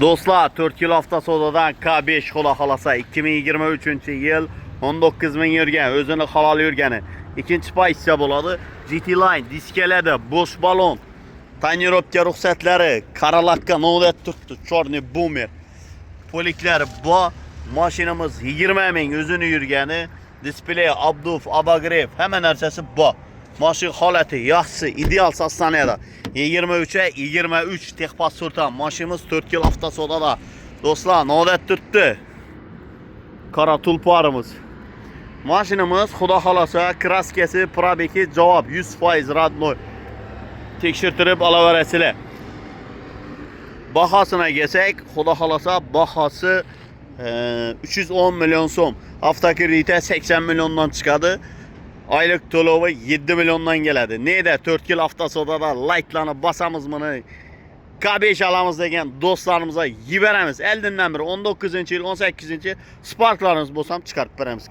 Do'stlar, 4 yil avtosodadan K5 xudo xolasa 2023-yil 19 ming yurgan, o'zini halol yurgani. Ikkinchi pozitsiya bo'ladi. GT Line diskelada bo'sh balon, tonirovka ruxsatlari, karalatka novdat turibdi, chorniy boomer. Poliklari bor. Mashinamiz 20 ming o'zini yurgani, displey, obduf, abagrev, hamma narsasi bor. Mashina holati yaxshi, ideal sostaniyada. 23 texpasportdan mashinamiz 4 yil avtosodada. Do'stlar, novdat turibdi. Qora tulparimiz. Mashinamiz xudo xolasa kraskasi, probegi javob 100% radnoy. Tekshirtirib olaverasizlar. Bahosine kelsak, xudo xolasa bahosi 310 milyon so'm. Avtokrediti 80 milyondan chiqadi. Aylık to'lovi 7 milyondan keladi. Neda 4 yil avtosodada like'larni bosamizmi? K5 alamiz degan do'stlarimizga yiberamiz. Eldindan beri 19-yil, 18-yil Spark'larimiz bo'lsam chiqarib beramiz.